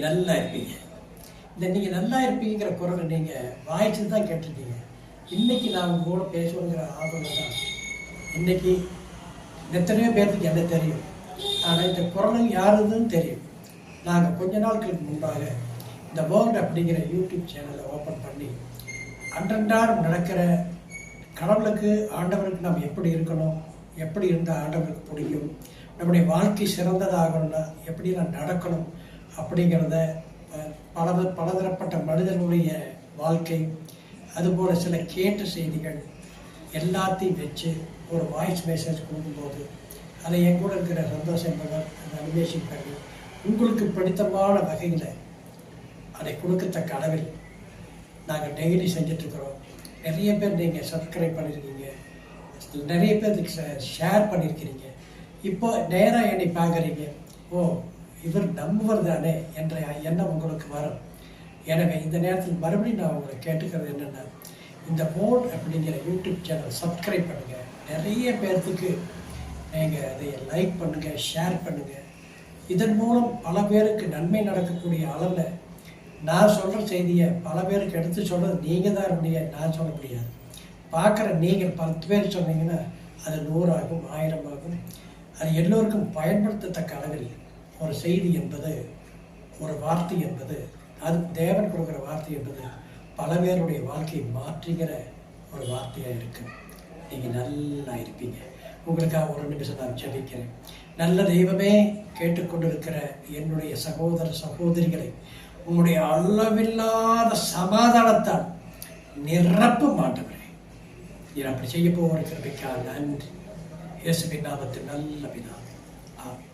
நல்லா இருப்பீங்க. இந்த நீங்கள் நல்லா இருப்பீங்கிற குரலை நீங்கள் வாய்ச்சி தான் கேட்டிருக்கீங்க. இன்றைக்கி நான் உங்க கூட பேசணுங்கிற ஆர்வம் தான். இன்றைக்கி எத்தனையோ பேர்த்துக்கு என்ன தெரியும், ஆனால் இந்த குரல் யாருதுன்னு தெரியும். நாங்கள் கொஞ்ச நாட்களுக்கு முன்பாக இந்த வேர்ல்டு அப்படிங்கிற யூடியூப் சேனலை ஓப்பன் பண்ணி அன்றாடம் நடக்கிற கடவுளுக்கு ஆண்டவருக்கு நம்ம எப்படி இருக்கணும், எப்படி இருந்தால் ஆண்டவருக்கு பிடிக்கும், நம்முடைய வாழ்க்கை சிறந்ததாகணும்னா எப்படிலாம் நடக்கணும் அப்படிங்கிறத பலதரப்பட்ட மனிதர்களுடைய வாழ்க்கை, அதுபோல் சில கேட்ட செய்திகள் எல்லாத்தையும் வச்சு ஒரு வாய்ஸ் மெசேஜ் கொடுக்கும்போது அதை என் கூட இருக்கிற சந்தோஷம் என்பவர் அந்த அனிமேஷன் பண்ணி உங்களுக்கு பிடித்தமான வகையில் அதை கொடுக்கத்தக்க அளவில் நாங்கள் டெய்லி செஞ்சிட்ருக்குறோம். நிறைய பேர் நீங்கள் சப்ஸ்கிரைப் பண்ணியிருக்கீங்க, நிறைய பேர் ஷேர் பண்ணியிருக்கிறீங்க. இப்போ நேராக என்னை பார்க்குறீங்க, ஓ இவர் நம்புவர் தானே என்ற எண்ணம் உங்களுக்கு வரும். எனவே இந்த நேரத்தில் மறுபடியும் நான் உங்களை கேட்டுக்கிறது என்னென்னா, இந்த போர்ட் அப்படிங்கிற யூடியூப் சேனல் சப்ஸ்கிரைப் பண்ணுங்கள். நிறைய பேர்த்துக்கு நீங்கள் அதை லைக் பண்ணுங்கள், ஷேர் பண்ணுங்கள். இதன் மூலம் பல பேருக்கு நன்மை நடக்கக்கூடிய அளவில் நான் சொல்கிற செய்தியை பல பேருக்கு எடுத்து சொல்கிறது நீங்கள் தான் இருந்தீங்க, நான் சொல்ல முடியாது. பார்க்குற நீங்கள் 10 பேர் சொன்னீங்கன்னா அது 100 ஆகும், 1000 ஆகும். அது எல்லோருக்கும் பயன்படுத்தத்தக்க அளவில் ஒரு செய்தி என்பது, ஒரு வார்த்தை என்பது, அது தேவன் கொடுக்குற வார்த்தை என்பது பல பேருடைய வாழ்க்கையை மாற்றுகிற ஒரு வார்த்தையாக இருக்குது. நீங்கள் நல்லா இருப்பீங்க. உங்களுக்காக ஒரு நிமிஷம் நான் ஜெபிக்கிறேன். நல்ல தெய்வமே, கேட்டுக்கொண்டிருக்கிற என்னுடைய சகோதர சகோதரிகளை உங்களுடைய அளவில்லாத சமாதானத்தால் நிரப்ப மாட்டவரே. நீ அப்படி செய்ய போகிற கிருபைக்காக நன்றி. இயேசுவின் நாமத்தில் நல்ல பிதாவே. ஆமென்.